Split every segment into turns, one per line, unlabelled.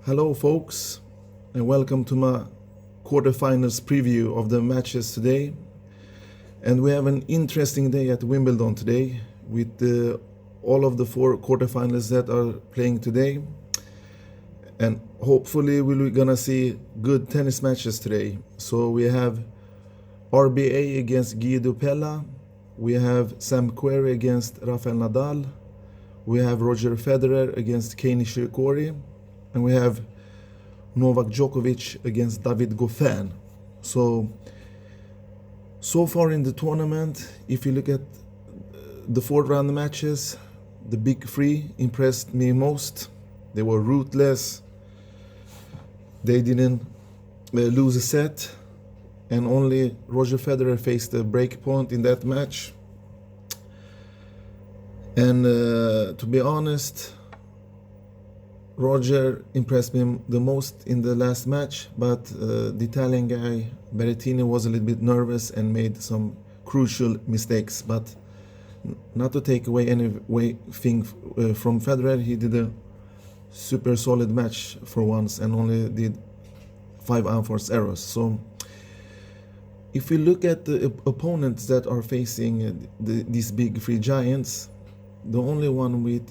Hello folks, and welcome to my quarterfinals preview of the matches today. And we have an interesting day at Wimbledon today with all of the four quarterfinals that are playing today. And hopefully we're gonna see good tennis matches today. So we have RBA against Guido Pella, we have Sam Querrey against Rafael Nadal, we have Roger Federer against Kei Nishikori, and we have Novak Djokovic against David Goffin. So far in the tournament, if you look at the fourth round matches, the big three impressed me most. They were ruthless. They didn't lose a set, and only Roger Federer faced a break point in that match. And to be honest, Roger impressed me the most in the last match, but the Italian guy Berrettini was a little bit nervous and made some crucial mistakes. But not to take away anything from Federer, he did a super solid match for once and only did 5 unforced errors. So if we look at the opponents that are facing these big three giants, the only one with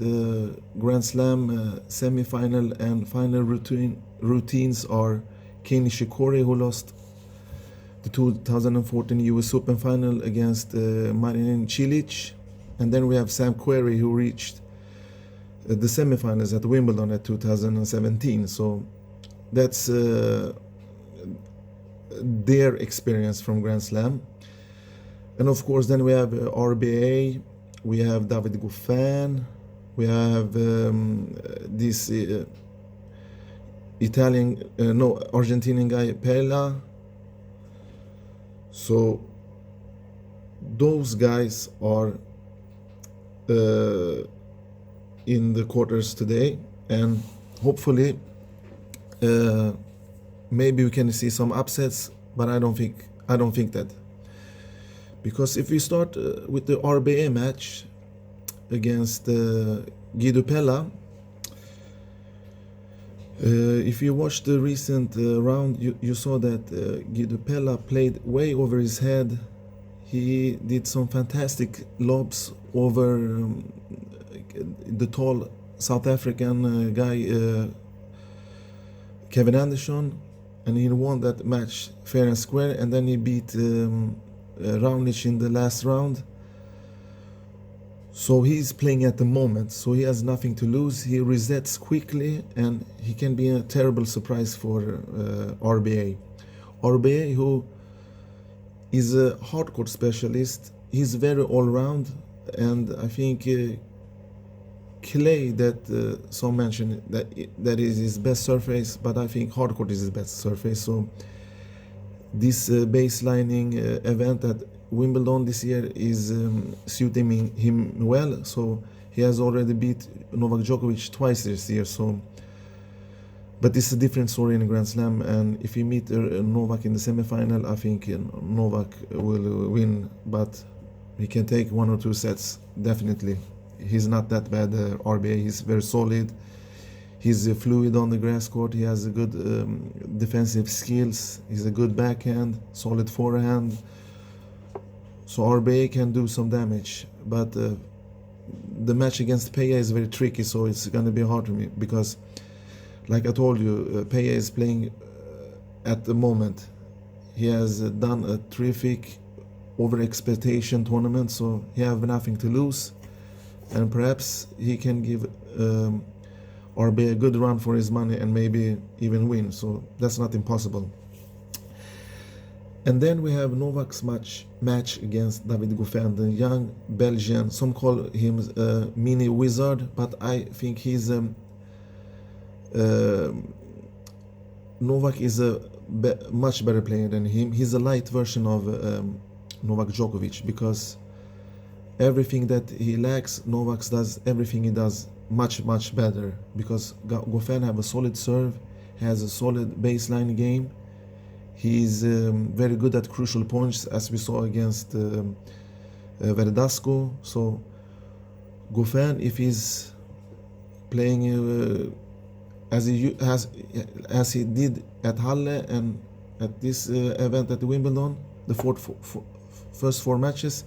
Grand Slam semi-final and final routines are Kei Nishikori, who lost the 2014 US Open final against Marin Cilic, and then we have Sam Querrey, who reached the semi-finals at Wimbledon at 2017. So that's their experience from Grand Slam. And of course then we have RBA, we have David Goffin, we have this Argentinian guy Pella. So those guys are in the quarters today, and hopefully maybe we can see some upsets, but I don't think that. Because if we start with the RBA match against Guido Pella, if you watched the recent round, you saw that Guido Pella played way over his head. He did some fantastic lobs over the tall South African guy Kevin Anderson, and he won that match fair and square, and then he beat Raonic in the last round. So he's playing at the moment, so he has nothing to lose. He resets quickly, and he can be a terrible surprise for RBA. RBA, who is a hardcourt specialist, he's very all-round, and I think clay that some mention that is his best surface, but I think hardcourt is his best surface. So this baselining event at Wimbledon this year is suiting him well. So he has already beat Novak Djokovic twice this year. So, but it's a different story in Grand Slam. And if he meet Novak in the semifinal, I think Novak will win. But he can take 1 or 2 sets definitely. He's not that bad. RBA, he's very solid. He's fluid on the grass court. He has a good defensive skills. He's a good backhand, solid forehand. So RBA can do some damage. But the match against Peja is very tricky, so it's going to be hard for me. Because, like I told you, Peja is playing at the moment. He has done a terrific over-expectation tournament, so he has nothing to lose. And perhaps he can give RBA a good run for his money and maybe even win. So that's not impossible. And then we have Novak's match against David Goffin, the young Belgian. Some call him a mini wizard, but I think he's Novak is a much better player than him. He's a light version of Novak Djokovic, because everything that he lacks, Novak does everything he does much better, because Goffin have a solid serve, has a solid baseline game. He's very good at crucial points, as we saw against Verdasco. So Goffin, if he's playing as he did at Halle and at this event at the Wimbledon, the first four matches,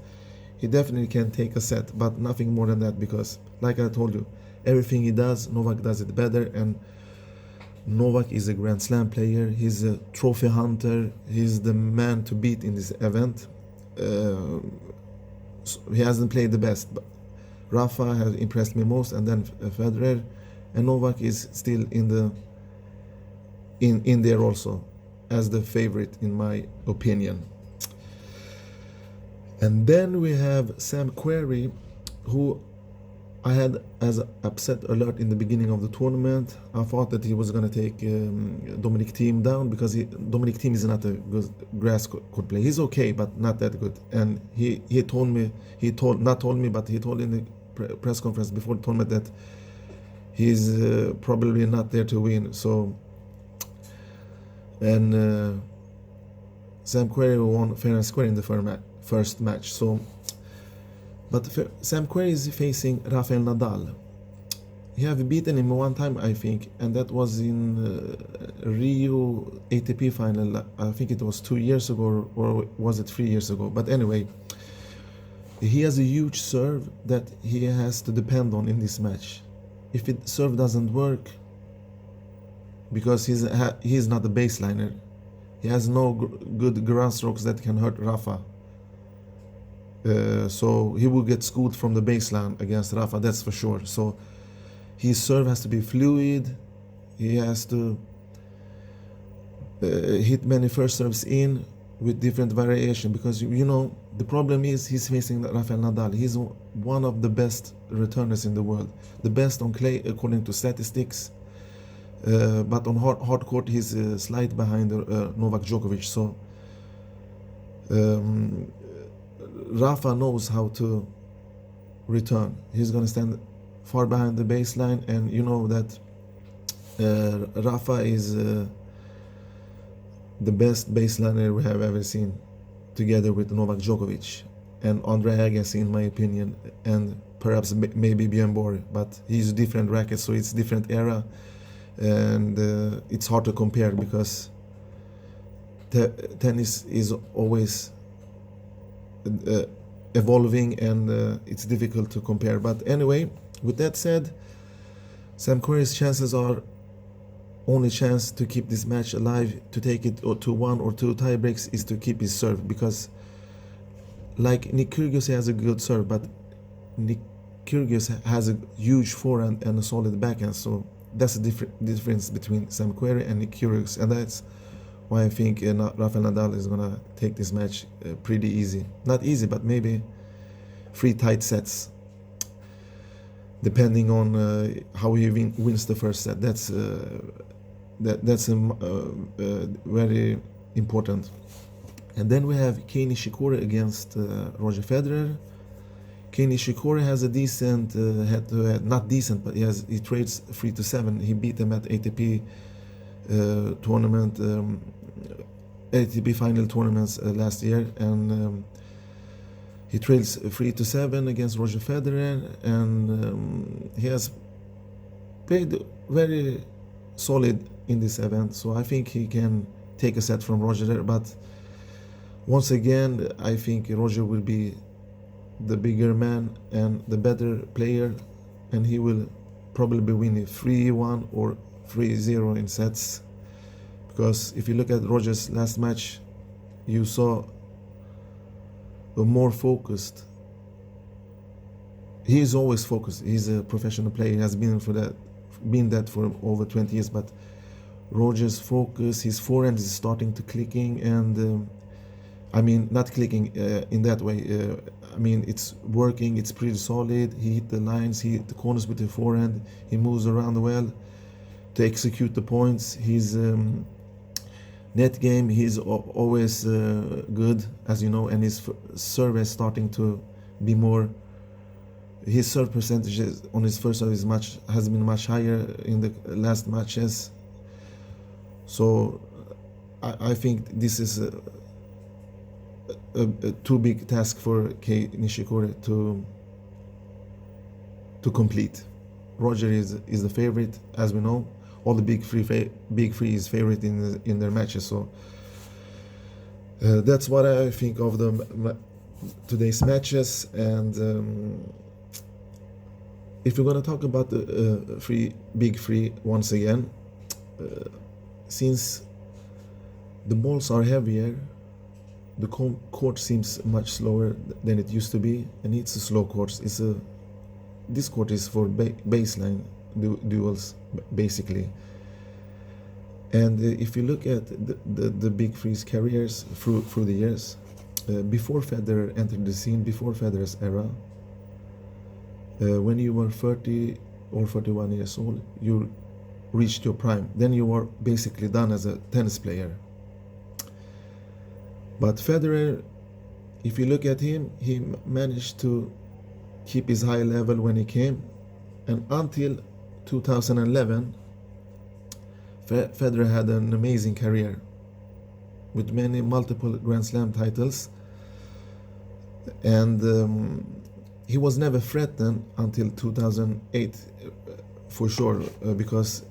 he definitely can take a set, but nothing more than that, because like I told you, everything he does, Novak does it better, and Novak is a Grand Slam player, he's a trophy hunter, he's the man to beat in this event. He hasn't played the best, but Rafa has impressed me most, and then Federer, and Novak is still in there also as the favorite in my opinion. And then we have Sam Querrey, who I had as an upset alert in the beginning of the tournament. I thought that he was going to take Dominic Thiem down, because Dominic Thiem is not a good grass court player. He's okay, but not that good. And he told in the press conference before the tournament that he's probably not there to win. So, and Sam Querrey won fair and square in the first match. So, but Sam Querrey is facing Rafael Nadal. He have beaten him one time, I think, and that was in Rio ATP final. I think it was 2 years ago, or was it 3 years ago? But anyway, he has a huge serve that he has to depend on in this match. If it serve doesn't work, because he's not a baseliner, he has no good ground strokes that can hurt Rafa. So he will get schooled from the baseline against Rafa, that's for sure. So his serve has to be fluid. He has to hit many first serves in with different variation, because you know the problem is he's facing Rafael Nadal. He's one of the best returners in the world, the best on clay according to statistics, but on hard court he's slight behind Novak Djokovic. So Rafa knows how to return. He's going to stand far behind the baseline, and you know that Rafa is the best baseliner we have ever seen, together with Novak Djokovic and Andre Agassi, in my opinion, and perhaps maybe Björn Borg, but he's different rackets, so it's different era, and it's hard to compare, because tennis is always evolving, and it's difficult to compare. But anyway, with that said, Sam Querrey's chances are only chance to keep this match alive, to take it to 1 or 2 tie breaks, is to keep his serve, because like Nick Kyrgios has a good serve, but Nick Kyrgios has a huge forehand and a solid backhand, so that's the difference between Sam Querrey and Nick Kyrgios, and that's why I think Rafael Nadal is gonna take this match pretty easy. Not easy, but maybe 3 tight sets, depending on how he wins the first set. That's very important. And then we have Kei Nishikori against Roger Federer. Kei Nishikori has a decent head-to-head, not decent, but he trades 3-7. He beat him at ATP tournament, ATP final tournaments last year, and he trails 3-7 against Roger Federer, and he has played very solid in this event. So I think he can take a set from Roger, but once again, I think Roger will be the bigger man and the better player, and he will probably win it 3-1 or 3-0 in sets. Because if you look at Roger's last match, you saw a more focused. He is always focused. He's a professional player. He has been that for over 20 years. But Roger's focus, his forehand is starting to clicking, and I mean not clicking in that way. I mean it's working. It's pretty solid. He hit the lines. He hit the corners with the forehand. He moves around well to execute the points. His net game, he's always good, as you know, and his serve is starting to be more. His serve percentages on his first serve has been much higher in the last matches. So I think this is a too big task for Kei Nishikori to complete. Roger is the favorite, as we know. all the big three is favorite in their matches. So that's what I think of today's matches. And if we're gonna talk about the big three once again, since the balls are heavier, the court seems much slower than it used to be, and it's a slow course. This court is for baseline duels basically. And if you look at the big three's careers through the years, before Federer entered the scene, before Federer's era, when you were 30 or 41 years old, you reached your prime. Then you were basically done as a tennis player. But Federer, if you look at him, he managed to keep his high level when he came, and until 2011, Federer had an amazing career with multiple Grand Slam titles, and he was never threatened until 2008 for sure, because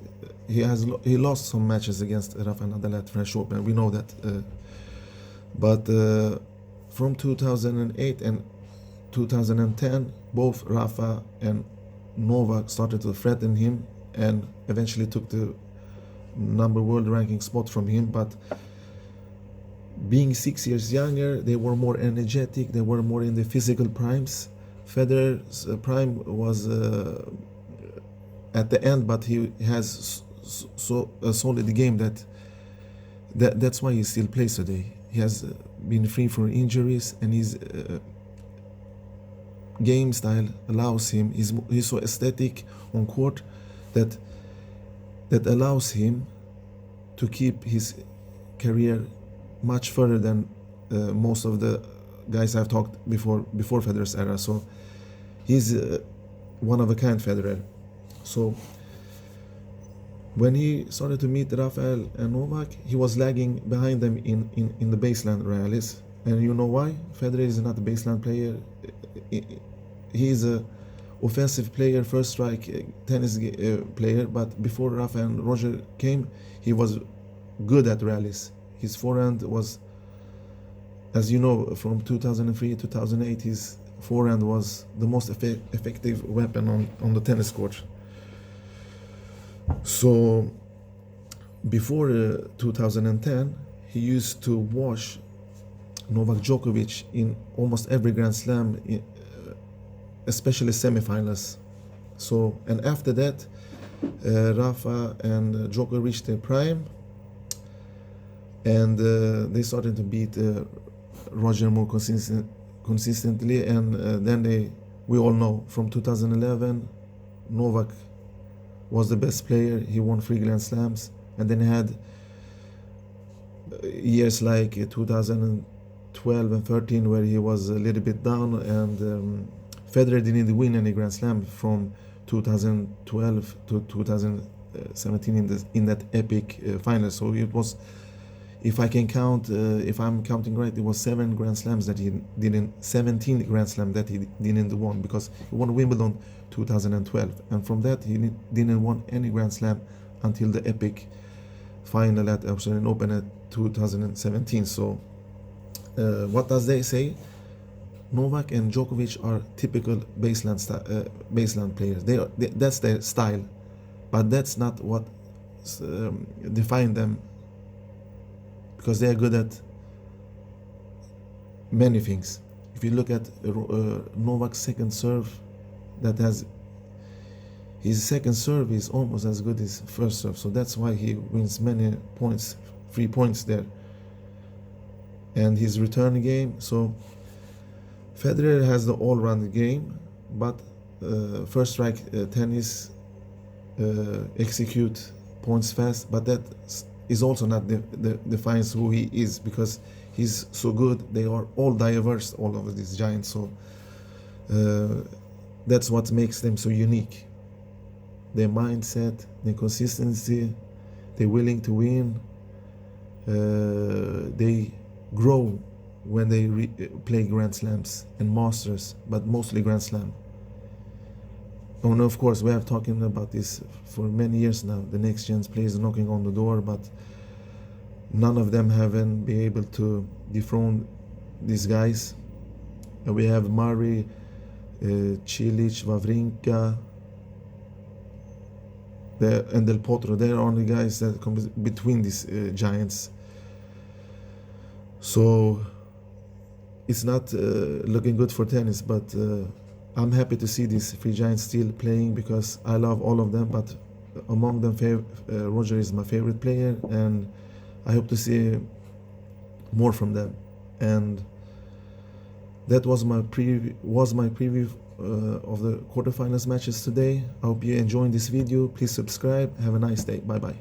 he lost some matches against Rafael Nadal at French Open. We know that. But from 2008 and 2010, both Rafa and Novak started to threaten him and eventually took the number world ranking spot from him. But being 6 years younger, they were more energetic, they were more in the physical primes. Federer's prime was at the end, but he has so a solid game that's why he still plays today. He has been free from injuries, and his game style allows him. He's so aesthetic on court that allows him to keep his career much further than most of the guys I've talked before Federer's era. So he's one of a kind, Federer. So when he started to meet Rafael and Novak, he was lagging behind them in the baseline rallies. And you know why? Federer is not a baseline player. He is a offensive player, first strike tennis player. But before Rafa and Roger came, he was good at rallies. His forehand was, as you know, from 2003 to 2008, his forehand was the most effective weapon on the tennis court. So before 2010, he used to wash Novak Djokovic in almost every Grand Slam, especially semifinals. So, and after that, Rafa and Djokovic reached their prime, and they started to beat Roger more consistently. And then we all know, from 2011, Novak was the best player. He won 3 Grand Slams, and then had years like 2012 and 13 where he was a little bit down, and Federer didn't win any Grand Slam from 2012 to 2017 in that epic final. So it was, if I can count, if I'm counting right, it was 17 Grand Slams that he didn't won, because he won Wimbledon 2012, and from that he didn't won any Grand Slam until the epic final at Australian Open at 2017. So what does they say? Novak and Djokovic are typical baseline players. That's their style, but that's not what define them, because they are good at many things. If you look at Novak's second serve, his second serve is almost as good as first serve, so that's why he wins many points, 3 points there. And his return game, so Federer has the all-round game, but first strike tennis, execute points fast, but that is also not defines who he is, because he's so good. They are all diverse, all of these giants. So that's what makes them so unique. Their mindset, their consistency, they're willing to win. They grow when they play Grand Slams and Masters, but mostly Grand Slam. Oh no, of course, we have talking about this for many years now. The next gen players knocking on the door, but none of them haven't been able to dethrone these guys. And we have Murray, Cilic, Wawrinka, and Del Potro. They're only guys that come between these giants. So it's not looking good for tennis, but I'm happy to see these three giants still playing because I love all of them. But among them, Roger is my favorite player, and I hope to see more from them. And that was my preview of the quarterfinals matches today. I hope you enjoyed this video. Please subscribe. Have a nice day. Bye bye.